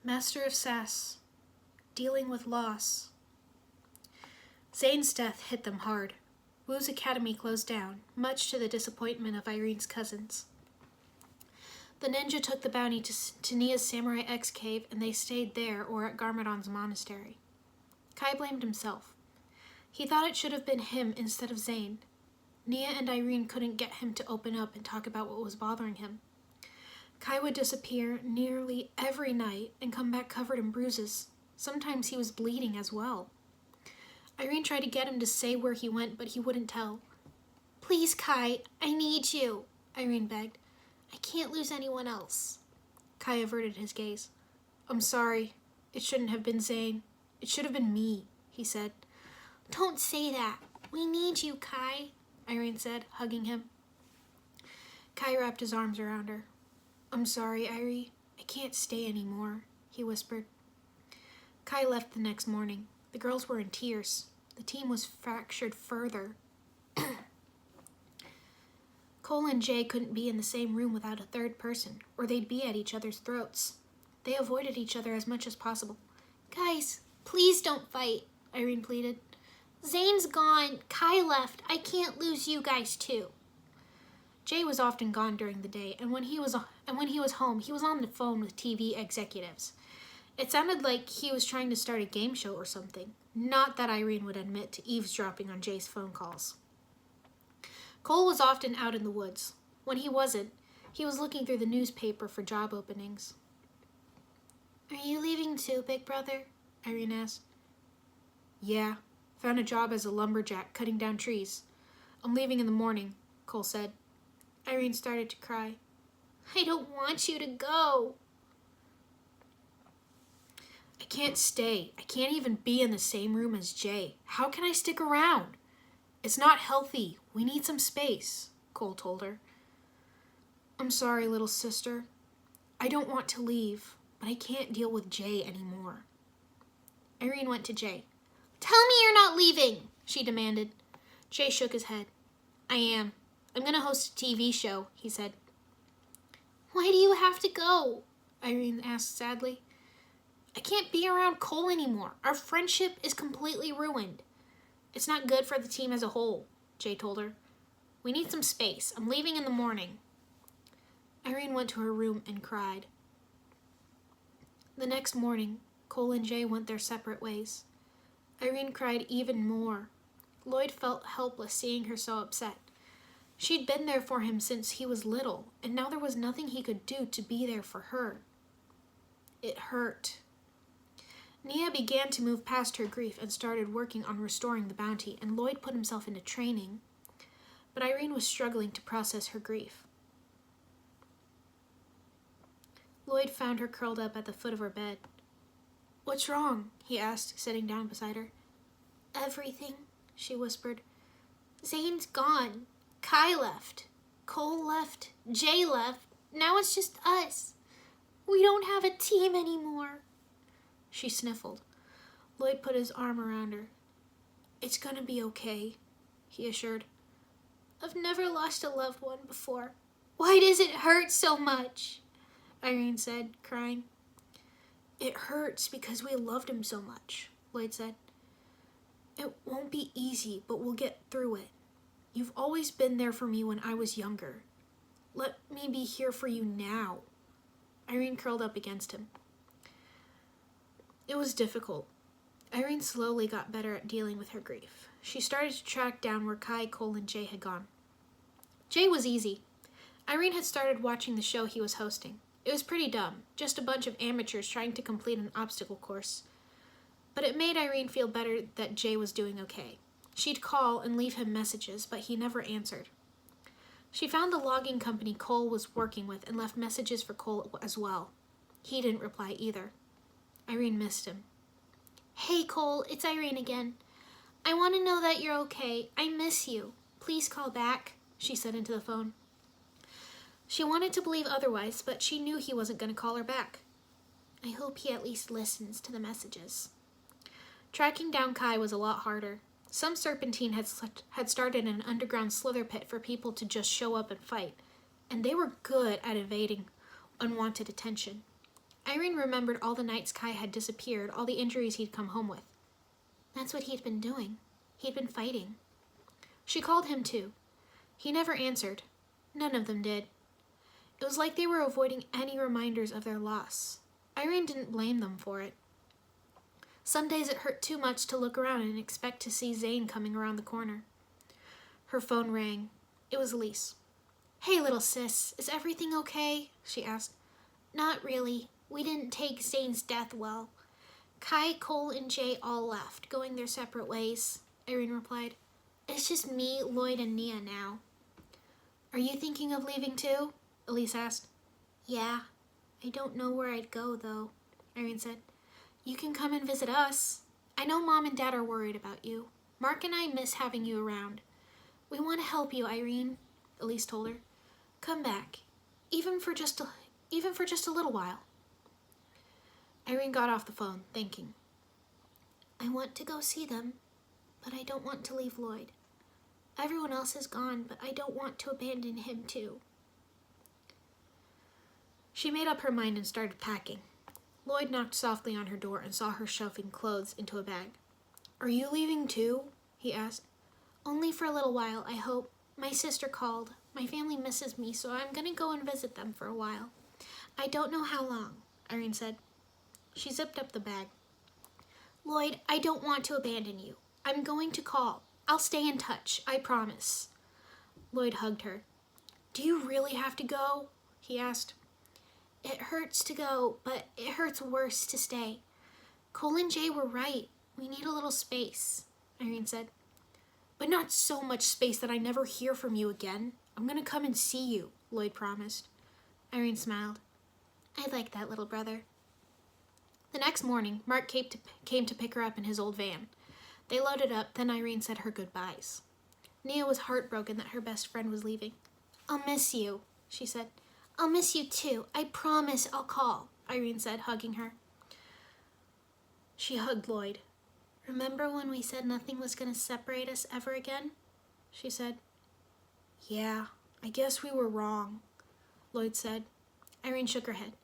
Master of Sass, dealing with loss. Zane's death hit them hard. Wu's academy closed down, much to the disappointment of Irene's cousins. The ninja took the bounty to Nia's Samurai X cave, and they stayed there or at Garmadon's monastery. Kai blamed himself. He thought it should have been him instead of Zane. Nia and Irene couldn't get him to open up and talk about what was bothering him. Kai would disappear nearly every night and come back covered in bruises. Sometimes he was bleeding as well. Irene tried to get him to say where he went, but he wouldn't tell. "Please, Kai, I need you," Irene begged. "I can't lose anyone else." Kai averted his gaze. "I'm sorry. It shouldn't have been Zane. It should have been me," he said. "Don't say that. We need you, Kai," Irene said, hugging him. Kai wrapped his arms around her. "I'm sorry, Irie. I can't stay anymore," he whispered. Kai left the next morning. The girls were in tears. The team was fractured further. Cole and Jay couldn't be in the same room without a third person, or they'd be at each other's throats. They avoided each other as much as possible. "Guys, please don't fight," Irene pleaded. "Zane's gone. Kai left. I can't lose you guys too." Jay was often gone during the day, and when he was home, he was on the phone with TV executives. It sounded like he was trying to start a game show or something. Not that Irene would admit to eavesdropping on Jay's phone calls. Cole was often out in the woods. When he wasn't, he was looking through the newspaper for job openings. "Are you leaving too, big brother?" Irene asked. "Yeah, found a job as a lumberjack cutting down trees. I'm leaving in the morning," Cole said. Irene started to cry. "I don't want you to go." "I can't stay. I can't even be in the same room as Jay. How can I stick around? It's not healthy. We need some space," Cole told her. "I'm sorry, little sister. I don't want to leave, but I can't deal with Jay anymore." Irene went to Jay. "Tell me you're not leaving," she demanded. Jay shook his head. "I am. I'm going to host a TV show," he said. "Why do you have to go?" Irene asked sadly. "I can't be around Cole anymore. Our friendship is completely ruined." "It's not good for the team as a whole," Jay told her. "We need some space. I'm leaving in the morning." Irene went to her room and cried. The next morning, Cole and Jay went their separate ways. Irene cried even more. Lloyd felt helpless seeing her so upset. She'd been there for him since he was little, and now there was nothing he could do to be there for her. It hurt. Nia began to move past her grief and started working on restoring the bounty, and Lloyd put himself into training. But Irene was struggling to process her grief. Lloyd found her curled up at the foot of her bed. "What's wrong?" he asked, sitting down beside her. "Everything," she whispered. "Zane's gone. Kai left. Cole left. Jay left. Now it's just us. We don't have a team anymore." She sniffled. Lloyd put his arm around her. "It's gonna be okay," he assured. "I've never lost a loved one before. Why does it hurt so much?" Irene said, crying. "It hurts because we loved him so much," Lloyd said. "It won't be easy, but we'll get through it. You've always been there for me when I was younger. Let me be here for you now." Irene curled up against him. It was difficult. Irene slowly got better at dealing with her grief. She started to track down where Kai, Cole, and Jay had gone. Jay was easy. Irene had started watching the show he was hosting. It was pretty dumb, just a bunch of amateurs trying to complete an obstacle course. But it made Irene feel better that Jay was doing okay. She'd call and leave him messages, but he never answered. She found the logging company Cole was working with and left messages for Cole as well. He didn't reply either. Irene missed him. "Hey, Cole, it's Irene again. I want to know that you're okay. I miss you. Please call back," she said into the phone. She wanted to believe otherwise, but she knew he wasn't going to call her back. "I hope he at least listens to the messages." Tracking down Kai was a lot harder. Some serpentine had started an underground slither pit for people to just show up and fight, and they were good at evading unwanted attention. Irene remembered all the nights Kai had disappeared, all the injuries he'd come home with. That's what he'd been doing. He'd been fighting. She called him too. He never answered. None of them did. It was like they were avoiding any reminders of their loss. Irene didn't blame them for it. Some days it hurt too much to look around and expect to see Zane coming around the corner. Her phone rang. It was Elise. "Hey, little sis, is everything okay?" she asked. "Not really. We didn't take Zane's death well. Kai, Cole, and Jay all left, going their separate ways," Irene replied. "It's just me, Lloyd, and Nia now." "Are you thinking of leaving too?" Elise asked. "Yeah. I don't know where I'd go, though," Irene said. "You can come and visit us. I know Mom and Dad are worried about you. Mark and I miss having you around. We want to help you, Irene," Elise told her. "Come back, even for just a little while." Irene got off the phone, thinking. "I want to go see them, but I don't want to leave Lloyd. Everyone else is gone, but I don't want to abandon him too." She made up her mind and started packing. Lloyd knocked softly on her door and saw her shoving clothes into a bag. "Are you leaving too?" he asked. "Only for a little while, I hope. My sister called. My family misses me, so I'm going to go and visit them for a while. I don't know how long," Irene said. She zipped up the bag. "Lloyd, I don't want to abandon you. I'm going to call. I'll stay in touch, I promise." Lloyd hugged her. "Do you really have to go?" he asked. "It hurts to go, but it hurts worse to stay. Cole and Jay were right. We need a little space," Irene said. "But not so much space that I never hear from you again. I'm going to come and see you," Lloyd promised. Irene smiled. "I like that, little brother." The next morning, Mark came to pick her up in his old van. They loaded up, then Irene said her goodbyes. Nia was heartbroken that her best friend was leaving. "I'll miss you," she said. "I'll miss you too. I promise I'll call," Irene said, hugging her. She hugged Lloyd. "Remember when we said nothing was going to separate us ever again?" she said. "Yeah, I guess we were wrong," Lloyd said. Irene shook her head.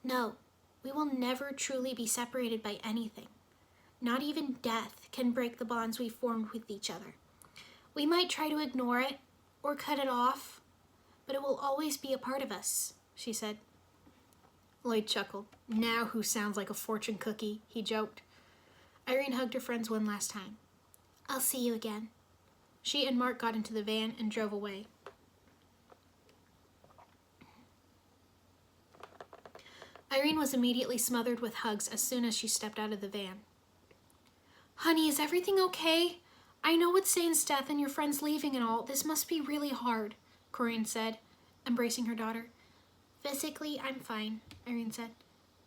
"No, we will never truly be separated by anything. Not even death can break the bonds we formed with each other. We might try to ignore it or cut it off, but it will always be a part of us," she said. Lloyd chuckled. "Now who sounds like a fortune cookie?" he joked. Irene hugged her friends one last time. "I'll see you again." She and Mark got into the van and drove away. Irene was immediately smothered with hugs as soon as she stepped out of the van. "Honey, is everything okay? I know with Zane's death and your friends leaving and all, this must be really hard," Corinne said, embracing her daughter. "Physically, I'm fine," Irene said.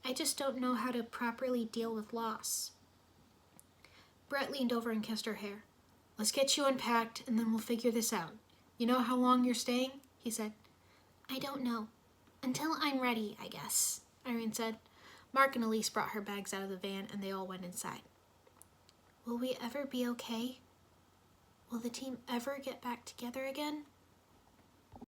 "I just don't know how to properly deal with loss." Brett leaned over and kissed her hair. "Let's get you unpacked and then we'll figure this out. You know how long you're staying?" he said. "I don't know. Until I'm ready, I guess," Irene said. Mark and Elise brought her bags out of the van and they all went inside. "Will we ever be okay? Will the team ever get back together again?"